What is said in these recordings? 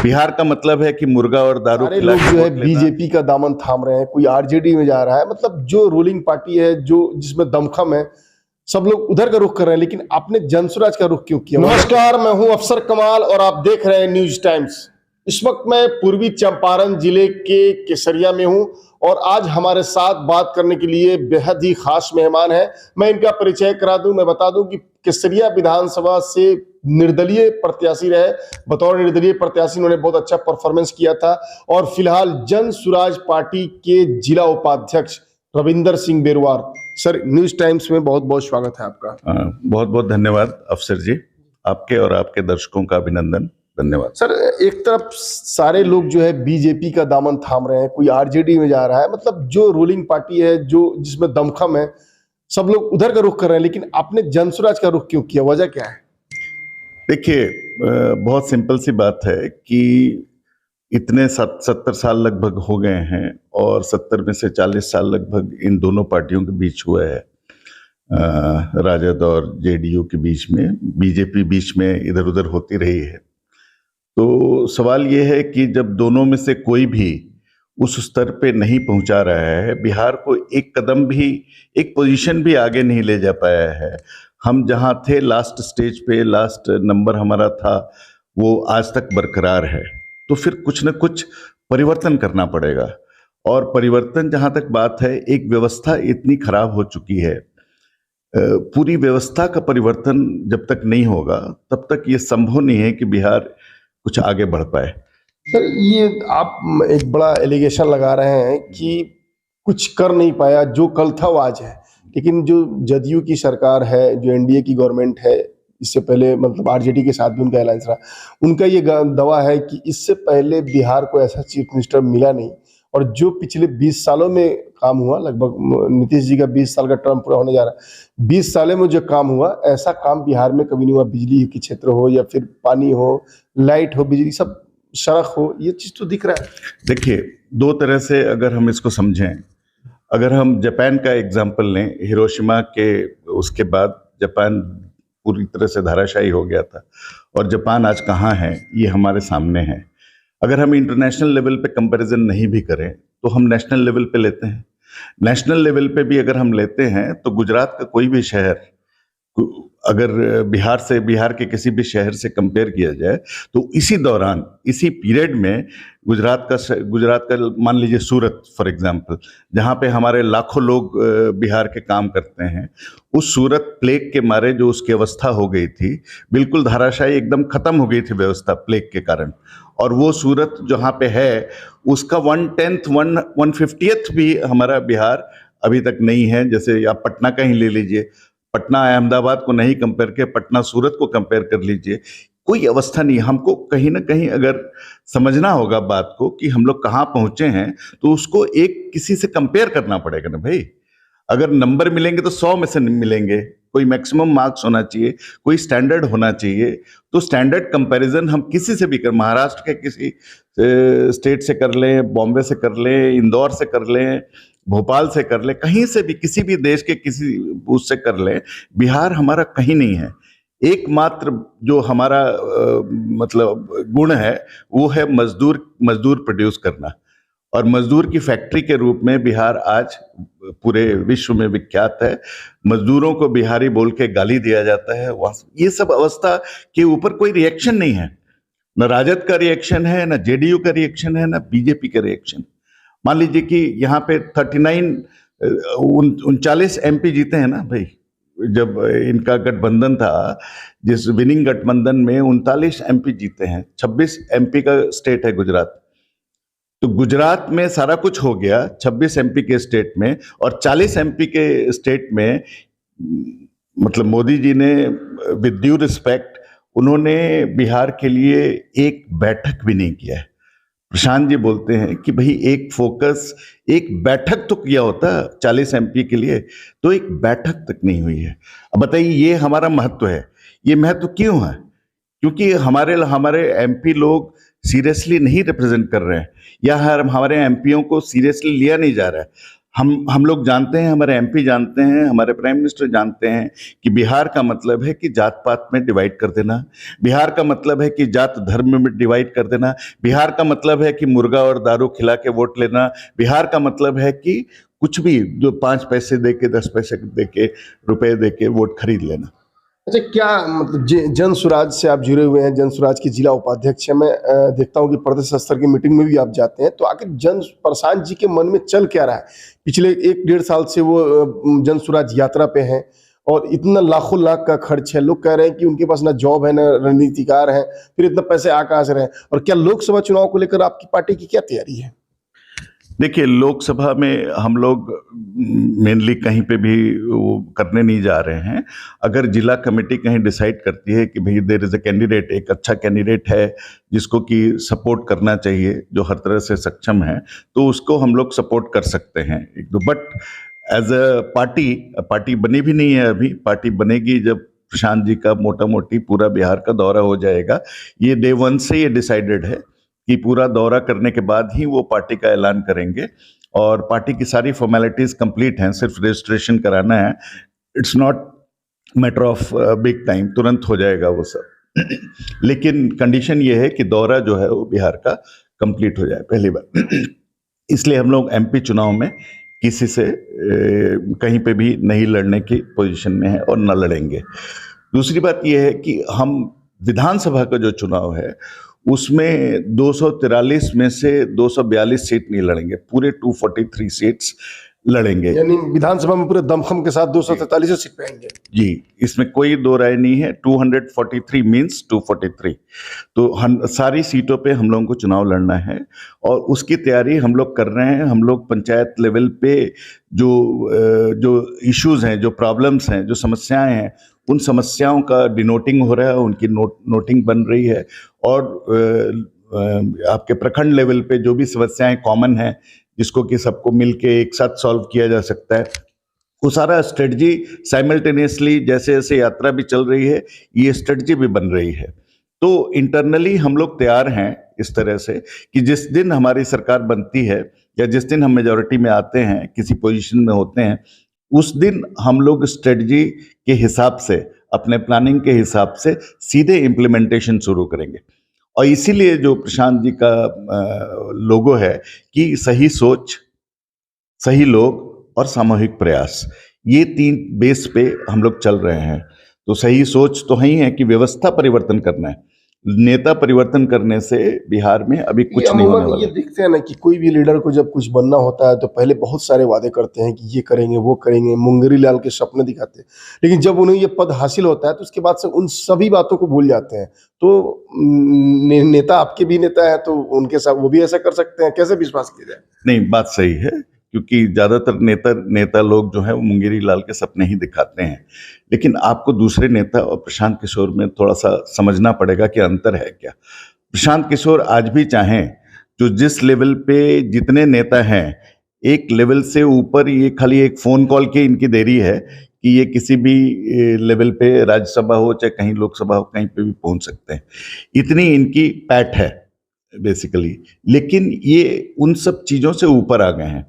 बिहार का मतलब है कि मुर्गा और दारू सारे लोग जो है बीजेपी का दामन थाम रहे हैं, कोई आरजेडी में जा रहा है। मतलब जो रूलिंग पार्टी है, जो जिसमें दमखम है, सब लोग उधर का रुख कर रहे हैं। लेकिन आपने जनसुराज का रुख क्यों किया? नमस्कार, मैं हूं अफसर कमाल और आप देख रहे हैं न्यूज टाइम्स। इस वक्त मैं पूर्वी चंपारण जिले के केसरिया में हूं और आज हमारे साथ बात करने के लिए बेहद ही खास मेहमान है। मैं इनका परिचय करा दूं। मैं बता दूं कि केसरिया विधानसभा से निर्दलीय प्रत्याशी रहे। बतौर निर्दलीय प्रत्याशी उन्होंने बहुत अच्छा परफॉर्मेंस किया था और फिलहाल जनसुराज पार्टी के जिला उपाध्यक्ष Ravinder Singh Berwar. Sir, News Times में बहुत बहुत स्वागत है आपका। बहुत बहुत धन्यवाद अफसर जी, आपके और आपके दर्शकों का अभिनंदन। धन्यवाद सर। एक तरफ सारे लोग जो है बीजेपी का दामन थाम रहे हैं, कोई आरजेडी में जा रहा है। मतलब जो रूलिंग पार्टी है, जो जिसमें दमखम है, सब लोग उधर का रुख कर रहे हैं। लेकिन आपने जनसुराज का रुख क्यों किया? वजह क्या है? देखिए, बहुत सिंपल सी बात है कि इतने 70 साल लगभग हो गए हैं और 70 में से 40 साल लगभग इन दोनों पार्टियों के बीच हुआ है, राजद और जेडीयू के बीच में, बीजेपी बीच में इधर उधर होती रही है। तो सवाल ये है कि जब दोनों में से कोई भी उस स्तर पे नहीं पहुंचा रहा है, बिहार को एक कदम भी, एक पोजीशन भी आगे नहीं ले जा पाया है। हम जहां थे लास्ट स्टेज पे, लास्ट नंबर हमारा था, वो आज तक बरकरार है। तो फिर कुछ न कुछ परिवर्तन करना पड़ेगा। और परिवर्तन जहां तक बात है, एक व्यवस्था इतनी खराब हो चुकी है, पूरी व्यवस्था का परिवर्तन जब तक नहीं होगा तब तक ये संभव नहीं है कि बिहार कुछ आगे बढ़ पाए। सर, ये आप एक बड़ा एलिगेशन लगा रहे हैं कि कुछ कर नहीं पाया, जो कल था वो आज है। लेकिन जो जदयू की सरकार है, जो एनडीए की गवर्नमेंट है, इससे पहले मतलब आरजेडी के साथ भी उनका अलायंस रहा, उनका ये दावा है कि इससे पहले बिहार को ऐसा चीफ मिनिस्टर मिला नहीं। और जो पिछले 20 सालों में काम हुआ, लगभग नीतीश जी का 20 साल का टर्म पूरा होने जा रहा है, 20 सालों में जो काम हुआ, ऐसा काम बिहार में कभी नहीं हुआ। बिजली के क्षेत्र हो या फिर पानी हो, लाइट हो, बिजली, सब सड़क हो, ये चीज तो दिख रहा है। देखिए, दो तरह से अगर हम इसको समझें, अगर हम जापान का एग्जाम्पल लें, हिरोशिमा के उसके बाद जापान पूरी तरह से धाराशायी हो गया था और जापान आज कहाँ है ये हमारे सामने है। अगर हम इंटरनेशनल लेवल पे कंपैरिजन नहीं भी करें तो हम नेशनल लेवल पे लेते हैं। नेशनल लेवल पे भी अगर हम लेते हैं तो गुजरात का कोई भी शहर अगर बिहार के किसी भी शहर से कंपेयर किया जाए तो इसी दौरान, इसी पीरियड में गुजरात का मान लीजिए सूरत फॉर एग्जांपल, जहाँ पे हमारे लाखों लोग बिहार के काम करते हैं, उस सूरत प्लेग के मारे जो उसकी अवस्था हो गई थी, बिल्कुल धाराशायी, एकदम खत्म हो गई थी व्यवस्था प्लेग के कारण। और वो सूरत जहाँ पे है उसका 1/10 1/50 भी हमारा बिहार अभी तक नहीं है। जैसे आप पटना का ही ले लीजिए, पटना अहमदाबाद को नहीं कंपेयर के, पटना सूरत को कंपेयर कर लीजिए, कोई अवस्था नहीं है। हमको कहीं ना कहीं अगर समझना होगा बात को कि हम लोग कहाँ पहुंचे हैं, तो उसको एक किसी से कंपेयर करना पड़ेगा ना भाई। अगर नंबर मिलेंगे तो 100 में से मिलेंगे, कोई मैक्सिमम मार्क्स होना चाहिए, कोई स्टैंडर्ड होना चाहिए। तो स्टैंडर्ड कंपैरिजन हम किसी से भी कर, महाराष्ट्र के किसी स्टेट से कर लें, बॉम्बे से कर लें, इंदौर से कर लें, भोपाल से कर लें, कहीं से भी, किसी भी देश के किसी उससे कर लें, बिहार हमारा कहीं नहीं है। एकमात्र जो हमारा मतलब गुण है वो है मजदूर प्रोड्यूस करना। और मजदूर की फैक्ट्री के रूप में बिहार आज पूरे विश्व में विख्यात है। मजदूरों को बिहारी बोल के गाली दिया जाता है। ये सब अवस्था के ऊपर कोई रिएक्शन नहीं है, न राजद का रिएक्शन है, न जेडीयू का रिएक्शन है, न बीजेपी का रिएक्शन। मान लीजिए कि यहाँ पे 39 एमपी जीते हैं ना भाई। जब इनका गठबंधन था, जिस विनिंग गठबंधन में 39 एमपी जीते हैं, 26 एमपी का स्टेट है गुजरात। तो गुजरात में सारा कुछ हो गया 26 एमपी के स्टेट में, और 40 एमपी के स्टेट में मतलब मोदी जी ने विद ड्यू रिस्पेक्ट, उन्होंने बिहार के लिए एक बैठक भी नहीं किया है। प्रशांत जी बोलते हैं कि भाई एक बैठक तो किया होता 40 एमपी के लिए, तो एक बैठक तक नहीं हुई है। अब बताइए, ये हमारा महत्व है। ये महत्व क्यों है? क्योंकि हमारे एमपी लोग सीरियसली नहीं रिप्रेजेंट कर रहे हैं, या हमारे एमपीओं को सीरियसली लिया नहीं जा रहा है। हम लोग जानते हैं, हमारे एमपी जानते हैं, हमारे प्राइम मिनिस्टर जानते हैं कि बिहार का मतलब है कि जात पात में डिवाइड कर देना, बिहार का मतलब है कि जात धर्म में डिवाइड कर देना, बिहार का मतलब है कि मुर्गा और दारू खिला के वोट लेना, बिहार का मतलब है कि कुछ भी जो 5 पैसे दे के 10 पैसे दे के रुपए दे के वोट खरीद लेना। अच्छा, क्या मतलब जन स्वराज से आप जुड़े हुए हैं, जन स्वराज के जिला उपाध्यक्ष हैं, मैं देखता हूँ कि प्रदेश स्तर की मीटिंग में भी आप जाते हैं, तो आखिर जन प्रशांत जी के मन में चल क्या रहा है? पिछले 1-1.5 साल से वो जन स्वराज यात्रा पे हैं और इतना लाखों लाख का खर्च है। लोग कह रहे हैं कि उनके पास ना जॉब है, ना रणनीतिकार है, फिर इतना पैसे आ कहाँ से रहे हैं? और क्या लोकसभा चुनाव को लेकर आपकी पार्टी की क्या तैयारी है? देखिए, लोकसभा में हम लोग मेनली कहीं पे भी वो करने नहीं जा रहे हैं। अगर जिला कमेटी कहीं डिसाइड करती है कि भाई देयर इज अ कैंडिडेट, एक अच्छा कैंडिडेट है जिसको कि सपोर्ट करना चाहिए, जो हर तरह से सक्षम है, तो उसको हम लोग सपोर्ट कर सकते हैं एक दो। बट एज अ पार्टी बनी भी नहीं है अभी। पार्टी बनेगी जब प्रशांत जी का मोटा मोटी पूरा बिहार का दौरा हो जाएगा। ये डे 1 से ये डिसाइडेड है कि पूरा दौरा करने के बाद ही वो पार्टी का ऐलान करेंगे, और पार्टी की सारी फॉर्मेलिटीज कंप्लीट हैं, सिर्फ रजिस्ट्रेशन कराना है। It's not matter of big time, तुरंत हो जाएगा वो सब। लेकिन कंडीशन ये है कि दौरा जो है वो बिहार का कंप्लीट हो जाए पहली बार। इसलिए हम लोग एमपी चुनाव में किसी से कहीं पे भी नहीं लड़ने की पोजीशन में है और न लड़ेंगे। दूसरी बात यह है कि हम विधानसभा का जो चुनाव है उसमें 243 में से 242 सीट नहीं लड़ेंगे, पूरे 243 सीट्स लड़ेंगे। यानी विधानसभा में पूरे दमखम के साथ 243 सीट पे आएंगे। जी, इसमें कोई दो राय नहीं है। 243 मीन्स 243। तो हम सारी सीटों पे हम लोगों को चुनाव लड़ना है और उसकी तैयारी हम लोग कर रहे हैं। हम लोग पंचायत लेवल पे जो इश्यूज हैं, जो प्रॉब्लम्स हैं, जो समस्याएं हैं, उन समस्याओं का डिनोटिंग हो रहा है, उनकी नोटिंग बन रही है। और आपके प्रखंड लेवल पे जो भी समस्याएं कॉमन हैं, जिसको कि सबको मिलके एक साथ सॉल्व किया जा सकता है, वो सारा स्ट्रेटजी साइमल्टेनियसली जैसे जैसे यात्रा भी चल रही है, ये स्ट्रेटजी भी बन रही है। तो इंटरनली हम लोग तैयार हैं इस तरह से कि जिस दिन हमारी सरकार बनती है या जिस दिन हम मेजॉरिटी में आते हैं, किसी पोजीशन में होते हैं, उस दिन हम लोग स्ट्रेटजी के हिसाब से, अपने प्लानिंग के हिसाब से सीधे इम्प्लीमेंटेशन शुरू करेंगे। और इसीलिए जो प्रशांत जी का लोगो है कि सही सोच, सही लोग और सामूहिक प्रयास, ये 3 बेस पे हम लोग चल रहे हैं। तो सही सोच तो ही है कि व्यवस्था परिवर्तन करना है, नेता परिवर्तन करने से बिहार में अभी कुछ नहीं होने वाला। ये देखते हैं ना कि कोई भी लीडर को जब कुछ बनना होता है तो पहले बहुत सारे वादे करते हैं कि ये करेंगे, वो करेंगे, मुंगेरी लाल के सपने दिखाते हैं, लेकिन जब उन्हें ये पद हासिल होता है तो उसके बाद से उन सभी बातों को भूल जाते हैं। तो नेता आपके भी नेता है, तो उनके साथ वो भी ऐसा कर सकते हैं, कैसे विश्वास किया जाए? नहीं, बात सही है, क्योंकि ज्यादातर नेता लोग जो है वो मुंगेरी लाल के सपने ही दिखाते हैं। लेकिन आपको दूसरे नेता और प्रशांत किशोर में थोड़ा सा समझना पड़ेगा कि अंतर है क्या। प्रशांत किशोर आज भी चाहें, जो जिस लेवल पे जितने नेता हैं, एक लेवल से ऊपर ये खाली एक फोन कॉल की इनकी देरी है कि ये किसी भी लेवल पे, राज्यसभा हो चाहे कहीं लोकसभा हो, कहीं पे भी पहुंच सकते हैं। इतनी इनकी पैठ है बेसिकली। लेकिन ये उन सब चीजों से ऊपर आ गए हैं।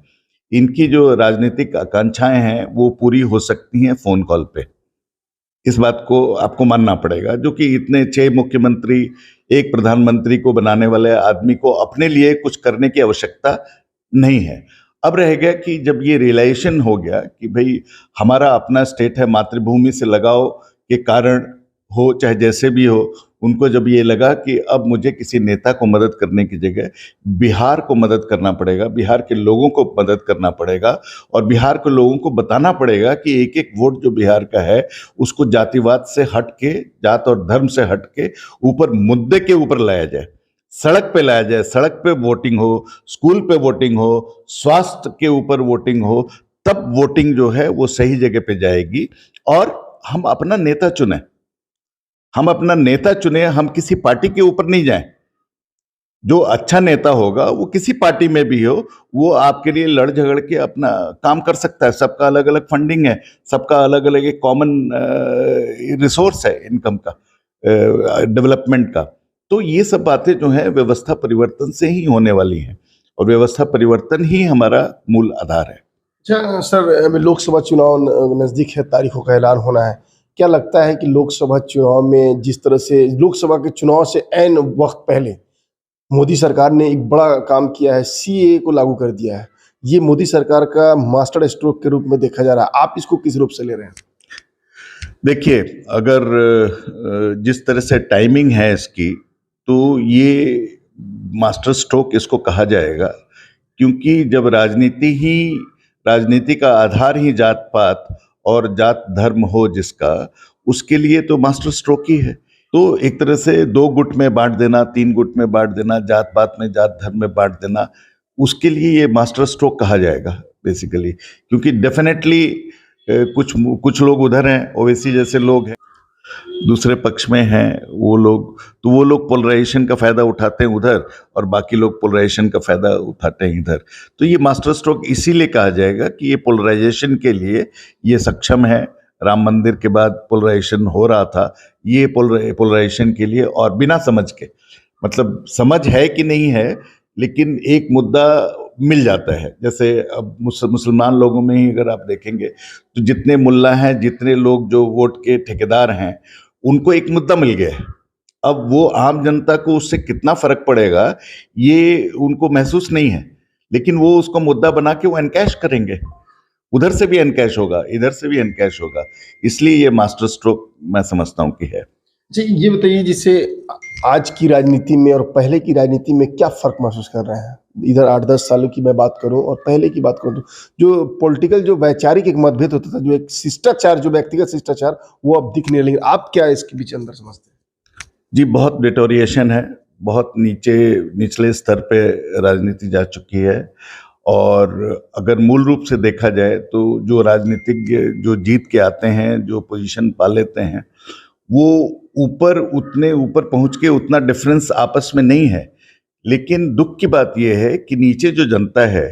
इनकी जो राजनीतिक आकांक्षाएं हैं वो पूरी हो सकती हैं फोन कॉल पे। इस बात को आपको मानना पड़ेगा, जो कि इतने 6 मुख्यमंत्री, एक प्रधानमंत्री को बनाने वाले आदमी को अपने लिए कुछ करने की आवश्यकता नहीं है। अब रह गया कि जब ये रियलाइजेशन हो गया कि भाई हमारा अपना स्टेट है, मातृभूमि से लगाव के कारण हो चाहे जैसे भी हो, उनको जब ये लगा कि अब मुझे किसी नेता को मदद करने की जगह बिहार को मदद करना पड़ेगा, बिहार के लोगों को मदद करना पड़ेगा, और बिहार के लोगों को बताना पड़ेगा कि एक एक वोट जो बिहार का है उसको जातिवाद से हट के, जात और धर्म से हट के ऊपर मुद्दे के ऊपर लाया जाए, सड़क पे लाया जाए, सड़क पे वोटिंग हो, स्कूल पे वोटिंग हो, स्वास्थ्य के ऊपर वोटिंग हो, तब वोटिंग जो है वो सही जगह पे जाएगी। और हम अपना नेता चुने, हम अपना नेता चुने, हम किसी पार्टी के ऊपर नहीं जाएं। जो अच्छा नेता होगा वो किसी पार्टी में भी हो, वो आपके लिए लड़ झगड़ के अपना काम कर सकता है। सबका अलग अलग फंडिंग है, सबका अलग अलग एक कॉमन रिसोर्स है इनकम का, डेवलपमेंट का। तो ये सब बातें जो है व्यवस्था परिवर्तन से ही होने वाली हैं, और व्यवस्था परिवर्तन ही हमारा मूल आधार है। अच्छा सर, अभी लोकसभा चुनाव नजदीक है, तारीखों का ऐलान होना है। क्या लगता है कि लोकसभा चुनाव में जिस तरह से लोकसभा के चुनाव से ऐन वक्त पहले मोदी सरकार ने एक बड़ा काम किया है, सीएए को लागू कर दिया है। ये मोदी सरकार का मास्टर स्ट्रोक के रूप में देखा जा रहा है। आप इसको किस रूप से ले रहे हैं? देखिए, अगर जिस तरह से टाइमिंग है इसकी, तो ये मास्टर स्ट्रोक इसको कहा जाएगा, क्योंकि जब राजनीति का आधार ही जात पात और जात धर्म हो जिसका, उसके लिए तो मास्टर स्ट्रोक ही है। तो एक तरह से दो गुट में बांट देना, तीन गुट में बांट देना, जात पात में, जात धर्म में बांट देना, उसके लिए ये मास्टर स्ट्रोक कहा जाएगा बेसिकली। क्योंकि डेफिनेटली कुछ लोग उधर हैं, ओवैसी जैसे लोग हैं, दूसरे पक्ष में हैं वो लोग पोलराइजेशन का फायदा उठाते हैं उधर, और बाकी लोग पोलराइजेशन का फायदा उठाते हैं इधर। तो ये मास्टर स्ट्रोक इसीलिए कहा जाएगा कि ये पोलराइजेशन के लिए ये सक्षम है। राम मंदिर के बाद पोलराइजेशन हो रहा था, ये पोलराइजेशन के लिए, और बिना समझ के, मतलब समझ है कि नहीं है, लेकिन एक मुद्दा मिल जाता है। जैसे अब मुसलमान लोगों में ही अगर आप देखेंगे तो जितने मुल्ला हैं, जितने लोग जो वोट के ठेकेदार हैं, उनको एक मुद्दा मिल गया है। अब वो आम जनता को उससे कितना फर्क पड़ेगा ये उनको महसूस नहीं है, लेकिन वो उसको मुद्दा बना के वो एनकैश करेंगे। उधर से भी एनकैश होगा, इधर से भी एनकैश होगा। इसलिए ये मास्टर स्ट्रोक मैं समझता हूं कि है। जी, ये बताइए, जिससे आज की राजनीति में और पहले की राजनीति में क्या फर्क महसूस कर रहे हैं? इधर 8-10 सालों की मैं बात करूं और पहले की बात करूं, जो पॉलिटिकल जो वैचारिक एक मतभेद होता था, जो एक शिष्टाचार, जो व्यक्तिगत शिष्टाचार, वो अब दिख नहीं रही। आप क्या इसके बीच अंदर समझते हैं? जी, बहुत डिटोरिएशन है, बहुत निचले स्तर पे राजनीति जा चुकी है। और अगर मूल रूप से देखा जाए तो जो राजनीतिज्ञ जो जीत के आते हैं, जो पोजीशन पा लेते हैं, वो उतने ऊपर पहुंच के उतना डिफरेंस आपस में नहीं है। लेकिन दुख की बात यह है कि नीचे जो जनता है,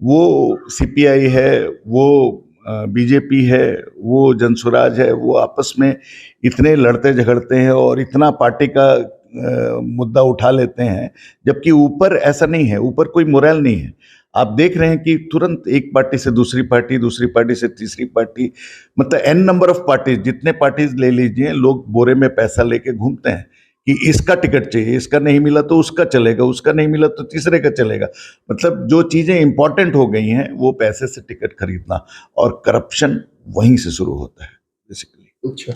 वो सीपीआई है, वो बीजेपी है, वो जनसुराज है, वो आपस में इतने लड़ते झगड़ते हैं और इतना पार्टी का मुद्दा उठा लेते हैं, जबकि ऊपर ऐसा नहीं है, ऊपर कोई मोरल नहीं है। आप देख रहे हैं कि तुरंत एक पार्टी से दूसरी पार्टी, दूसरी पार्टी से तीसरी पार्टी, मतलब एन नंबर ऑफ पार्टीज, जितने पार्टीज ले लीजिए, लोग बोरे में पैसा लेके घूमते हैं कि इसका टिकट चाहिए, इसका नहीं मिला तो उसका चलेगा, उसका नहीं मिला तो तीसरे का चलेगा। मतलब जो चीज़ें इंपॉर्टेंट हो गई हैं, वो पैसे से टिकट खरीदना, और करप्शन वहीं से शुरू होता है बेसिकली। अच्छा,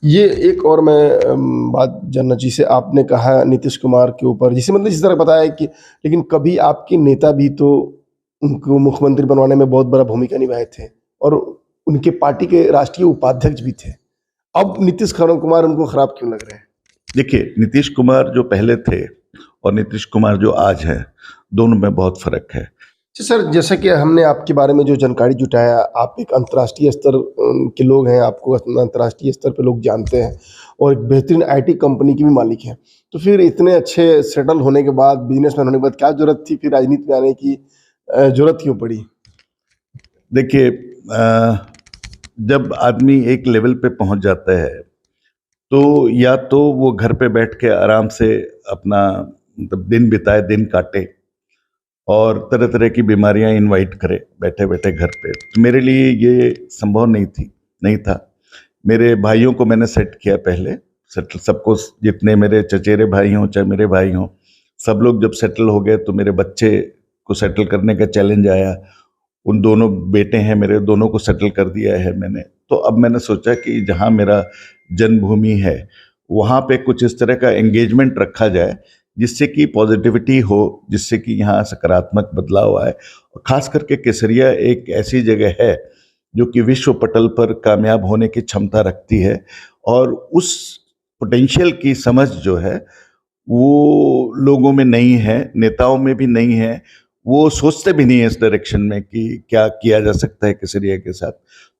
ये एक और मैं बात जानना चाहिए, से आपने कहा नीतीश कुमार के ऊपर, जिसे मतलब जिस तरह बताया कि, लेकिन कभी आपके नेता भी तो उनको मुख्यमंत्री बनवाने में बहुत बड़ा भूमिका निभाए थे और उनके पार्टी के राष्ट्रीय उपाध्यक्ष भी थे। अब नीतीश कुमार उनको खराब क्यों लग रहे हैं? देखिए, नीतीश कुमार जो पहले थे और नीतीश कुमार जो आज है, दोनों में बहुत फर्क है। अच्छा सर, जैसा कि हमने आपके बारे में जो जानकारी जुटाया, आप एक अंतर्राष्ट्रीय स्तर के लोग हैं, आपको अंतर्राष्ट्रीय स्तर पे लोग जानते हैं और एक बेहतरीन आईटी कंपनी के भी मालिक हैं। तो फिर इतने अच्छे सेटल होने के बाद, बिजनेसमैन होने के बाद, क्या जरूरत थी फिर राजनीति में आने की? जरूरत क्यों पड़ी? देखिए, जब आदमी एक लेवल पे पहुंच जाता है, तो या तो वो घर पे बैठ के आराम से अपना मतलब दिन बिताए, दिन काटे, और तरह तरह की बीमारियां इनवाइट करे बैठे बैठे घर पे। तो मेरे लिए ये संभव नहीं था। मेरे भाइयों को मैंने सेट किया पहले, सेटल सबको, जितने मेरे चचेरे भाई हों चाहे मेरे भाई हों, सब लोग जब सेटल हो गए तो मेरे बच्चे को सेटल करने का चैलेंज आया। उन दोनों बेटे हैं मेरे, दोनों को सेटल कर दिया है मैंने। तो अब मैंने सोचा कि जहाँ मेरा जन्मभूमि है, वहाँ पे कुछ इस तरह का एंगेजमेंट रखा जाए जिससे कि पॉजिटिविटी हो, जिससे कि यहाँ सकारात्मक बदलाव आए। और खास करके केसरिया एक ऐसी जगह है जो कि विश्व पटल पर कामयाब होने की क्षमता रखती है, और उस पोटेंशियल की समझ जो है वो लोगों में नहीं है, नेताओं में भी नहीं है। वो सोचते भी नहीं है इस डायरेक्शन में कि क्या किया जा सकता है केसरिया के साथ।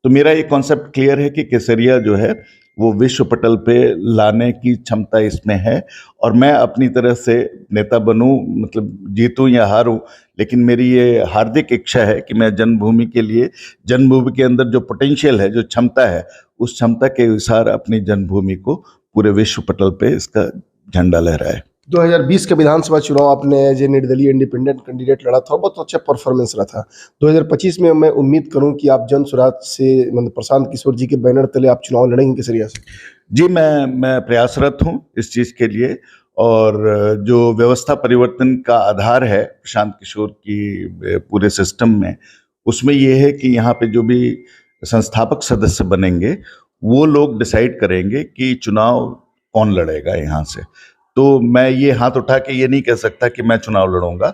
तो मेरा ये कॉन्सेप्ट क्लियर है कि केसरिया जो है वो विश्व पटल पे लाने की क्षमता इसमें है। और मैं अपनी तरह से नेता बनूं, मतलब जीतूं या हारूं, लेकिन मेरी ये हार्दिक इच्छा है कि मैं जन्मभूमि के लिए, जन्मभूमि के अंदर जो पोटेंशियल है, जो क्षमता है, उस क्षमता के अनुसार अपनी जन्मभूमि को पूरे विश्व पटल पे इसका झंडा लहराए। 2020 के विधानसभा चुनाव आपने एज ए निर्दलीय इंडिपेंडेंट कैंडिडेट लड़ा था और बहुत अच्छा परफॉर्मेंस रहा था। 2025 में मैं उम्मीद करूं कि आप जन स्वराज से मतलब प्रशांत किशोर जी के बैनर तले आप चुनाव लड़ेंगे केसरिया से। जी, मैं प्रयासरत हूँ इस चीज़ के लिए। और जो व्यवस्था परिवर्तन का आधार है प्रशांत किशोर की पूरे सिस्टम में, उसमें ये है कि यहाँ पे जो भी संस्थापक सदस्य बनेंगे वो लोग डिसाइड करेंगे कि चुनाव कौन लड़ेगा यहाँ से। तो मैं ये हाथ उठा के ये नहीं कह सकता कि मैं चुनाव लड़ूंगा।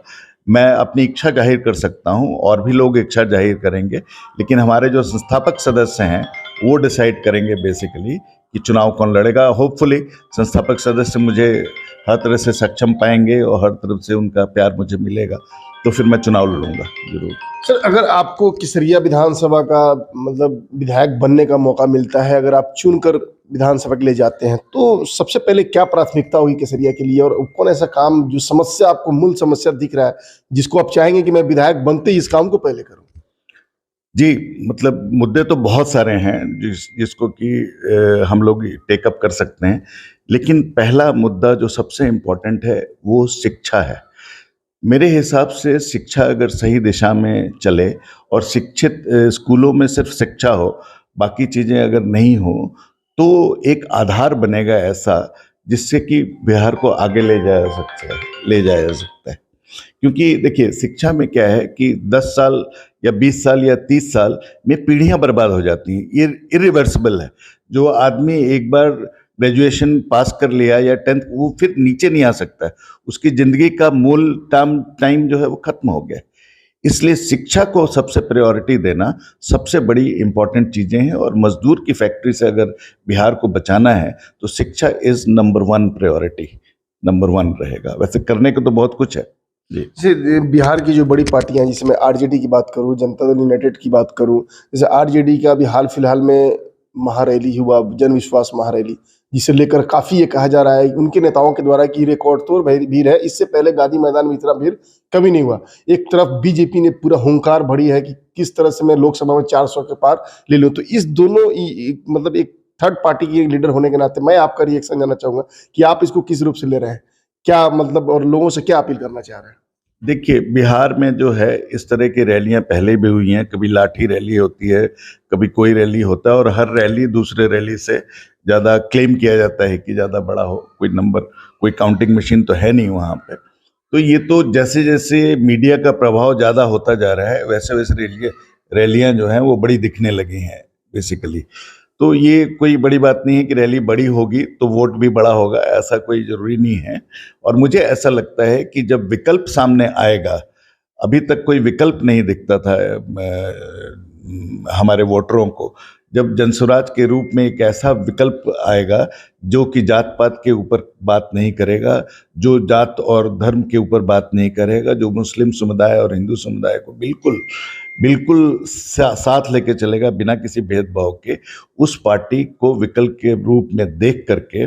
मैं अपनी इच्छा जाहिर कर सकता हूँ और भी लोग इच्छा जाहिर करेंगे, लेकिन हमारे जो संस्थापक सदस्य हैं वो डिसाइड करेंगे बेसिकली कि चुनाव कौन लड़ेगा। होपफुली संस्थापक सदस्य मुझे हर तरह से सक्षम पाएंगे और हर तरफ से उनका प्यार मुझे मिलेगा, तो फिर मैं चुनाव लड़ूंगा जरूर। सर, अगर आपको केसरिया विधानसभा का मतलब विधायक बनने का मौका मिलता है, अगर आप चुनकर विधानसभा के लिए जाते हैं, तो सबसे पहले क्या प्राथमिकता होगी केसरिया के लिए, और कौन ऐसा काम जो समस्या आपको मूल समस्या दिख रहा है जिसको आप चाहेंगे कि मैं विधायक बनते ही इस काम को पहले करूं? जी, मतलब मुद्दे तो बहुत सारे हैं जिसको कि हम लोग टेकअप कर सकते हैं, लेकिन पहला मुद्दा जो सबसे इम्पोर्टेंट है वो शिक्षा है। मेरे हिसाब से शिक्षा अगर सही दिशा में चले और शिक्षित स्कूलों में सिर्फ शिक्षा हो, बाकी चीज़ें अगर नहीं हो, तो एक आधार बनेगा ऐसा जिससे कि बिहार को आगे ले जाया जा सकता है। क्योंकि देखिए, शिक्षा में क्या है कि 10 साल या 20 साल या 30 साल में पीढ़ियां बर्बाद हो जाती हैं। ये इरिवर्सिबल है। जो आदमी एक बार ग्रेजुएशन पास कर लिया या 10th, वो फिर नीचे नहीं आ सकता है। उसकी ज़िंदगी का मूल टाइम जो है वो ख़त्म हो गया है। इसलिए शिक्षा को सबसे प्रायोरिटी देना सबसे बड़ी इम्पॉर्टेंट चीज़ें हैं, और मजदूर की फैक्ट्री से अगर बिहार को बचाना है तो शिक्षा इज़ नंबर 1 प्रायोरिटी, नंबर 1 रहेगा। वैसे करने को तो बहुत कुछ है जी। जैसे बिहार की जो बड़ी पार्टियां, जिसमें मैं आरजेडी की बात करूं, जनता दल यूनाइटेड की बात करूं, जैसे आरजेडी का अभी हाल फिलहाल में महारैली हुआ, जन विश्वास महारैली, जिसे लेकर काफी ये कहा जा रहा है उनके नेताओं के द्वारा कि रिकॉर्ड तोड़ भीड़ है। इससे पहले गांधी मैदान में इतना भीड़ कभी नहीं हुआ। एक तरफ बीजेपी ने पूरा हुंकार भरी है कि किस तरह से मैं लोकसभा में 400 के पार ले लूं। तो इस दोनों मतलब एक थर्ड पार्टी की लीडर होने के नाते मैं आपका रिएक्शन जानना चाहूंगा कि आप इसको किस रूप से ले रहे हैं, क्या मतलब, और लोगों से क्या अपील करना चाह रहे हैं? देखिए, बिहार में जो है इस तरह की रैलियां पहले भी हुई हैं। कभी लाठी रैली होती है, कभी कोई रैली होता है, और हर रैली दूसरे रैली से ज़्यादा क्लेम किया जाता है कि ज़्यादा बड़ा हो। कोई नंबर, कोई काउंटिंग मशीन तो है नहीं वहाँ पे। तो ये तो जैसे जैसे मीडिया का प्रभाव ज़्यादा होता जा रहा है, वैसे वैसे रैलियां जो हैं वो बड़ी दिखने लगी हैं बेसिकली। तो ये कोई बड़ी बात नहीं है कि रैली बड़ी होगी तो वोट भी बड़ा होगा, ऐसा कोई ज़रूरी नहीं है। और मुझे ऐसा लगता है कि जब विकल्प सामने आएगा, अभी तक कोई विकल्प नहीं दिखता था हमारे वोटरों को। जब जनसुराज के रूप में एक ऐसा विकल्प आएगा जो कि जात पात के ऊपर बात नहीं करेगा, जो जात और धर्म के ऊपर बात नहीं करेगा, जो मुस्लिम समुदाय और हिंदू समुदाय को बिल्कुल बिल्कुल साथ लेके चलेगा बिना किसी भेदभाव के, उस पार्टी को विकल्प के रूप में देख करके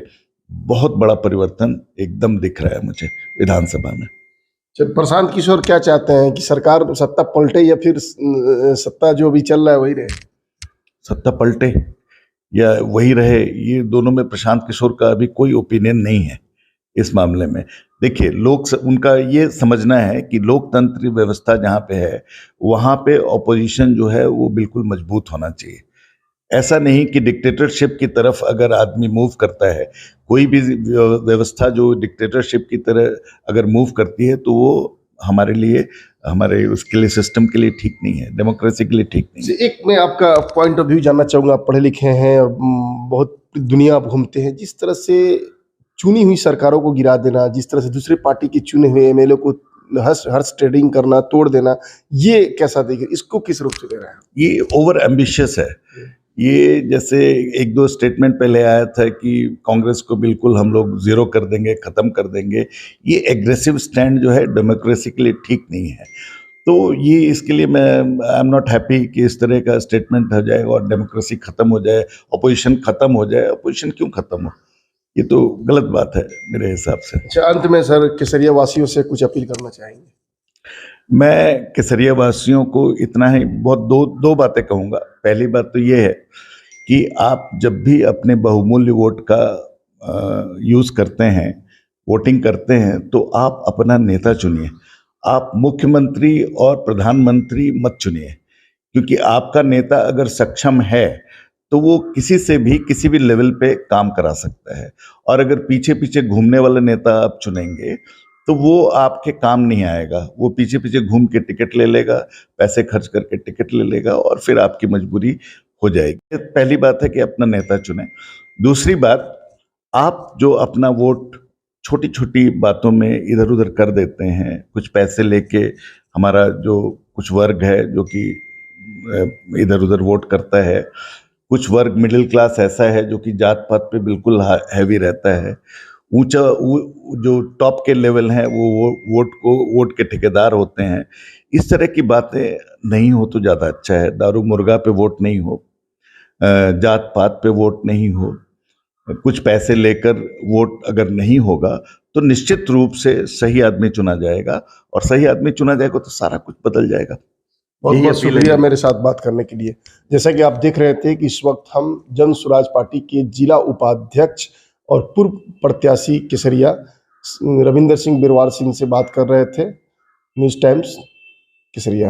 बहुत बड़ा परिवर्तन एकदम दिख रहा है मुझे विधानसभा में। प्रशांत किशोर क्या चाहते हैं कि सरकार सत्ता पलटे या फिर सत्ता जो अभी चल रहा है वही रहे? सत्ता पलटे या वही रहे, ये दोनों में प्रशांत किशोर का अभी कोई ओपिनियन नहीं है इस मामले में। देखिए, उनका ये समझना है कि लोकतंत्र व्यवस्था जहाँ पे है वहाँ पे ऑपोजिशन जो है वो बिल्कुल मजबूत होना चाहिए। ऐसा नहीं कि डिक्टेटरशिप की तरफ अगर आदमी मूव करता है, कोई भी व्यवस्था जो डिक्टेटरशिप की तरह अगर मूव करती है तो वो हमारे लिए, हमारे उसके लिए, सिस्टम के लिए ठीक नहीं है, डेमोक्रेसी के लिए ठीक नहीं है। एक मैं आपका पॉइंट ऑफ व्यू जानना चाहूँगा। आप पढ़े लिखे हैं और बहुत दुनिया आप घूमते हैं। जिस तरह से चुनी हुई सरकारों को गिरा देना, जिस तरह से दूसरे पार्टी के चुने हुए एमएलए को हर्ष ट्रेडिंग करना, तोड़ देना, ये कैसा देखिए, इसको किस रूप से ले रहे हैं? ये ओवर एम्बिशियस है। ये जैसे एक दो स्टेटमेंट पहले आया था कि कांग्रेस को बिल्कुल हम लोग जीरो कर देंगे, ख़त्म कर देंगे। ये एग्रेसिव स्टैंड जो है डेमोक्रेसी के लिए ठीक नहीं है। तो ये इसके लिए मैं आई एम नॉट हैप्पी कि इस तरह का स्टेटमेंट हो जाए और डेमोक्रेसी ख़त्म हो जाए, अपोजिशन ख़त्म हो जाए। अपोजिशन क्यों ख़त्म हो? ये तो गलत बात है मेरे हिसाब से। अच्छा, अंत में सर केसरिया वासियों से कुछ अपील करना चाहेंगे? मैं केसरिया वासियों को इतना ही बहुत दो बातें कहूँगा। पहली बात तो ये है कि आप जब भी अपने बहुमूल्य वोट का यूज़ करते हैं वोटिंग करते हैं तो आप अपना नेता चुनिए। आप मुख्यमंत्री और प्रधानमंत्री मत चुनिए, क्योंकि आपका नेता अगर सक्षम है तो वो किसी से भी किसी भी लेवल पे काम करा सकता है। और अगर पीछे पीछे घूमने वाला नेता आप चुनेंगे तो वो आपके काम नहीं आएगा। वो पीछे पीछे घूम के टिकट ले लेगा, पैसे खर्च करके टिकट ले लेगा और फिर आपकी मजबूरी हो जाएगी। पहली बात है कि अपना नेता चुने। दूसरी बात, आप जो अपना वोट छोटी छोटी बातों में इधर उधर कर देते हैं, कुछ पैसे लेके, हमारा जो कुछ वर्ग है जो कि इधर उधर वोट करता है, कुछ वर्ग मिडिल क्लास ऐसा है जो कि जात पात पे बिल्कुल हैवी रहता है, ऊंचा जो टॉप के लेवल हैं वो वोट के ठेकेदार होते हैं। इस तरह की बातें नहीं हो तो ज़्यादा अच्छा है। दारू मुर्गा पे वोट नहीं हो, जात पात पे वोट नहीं हो, कुछ पैसे लेकर वोट अगर नहीं होगा तो निश्चित रूप से सही आदमी चुना जाएगा, और सही आदमी चुना जाएगा तो सारा कुछ बदल जाएगा। बहुत यही बहुत अपील है शुक्रिया मेरी। मेरे साथ बात करने के लिए। जैसा कि आप देख रहे थे कि इस वक्त हम जन स्वराज पार्टी के जिला उपाध्यक्ष और पूर्व प्रत्याशी केसरिया रविंदर सिंह बिरवार सिंह से बात कर रहे थे। न्यूज़ टाइम्स केसरिया।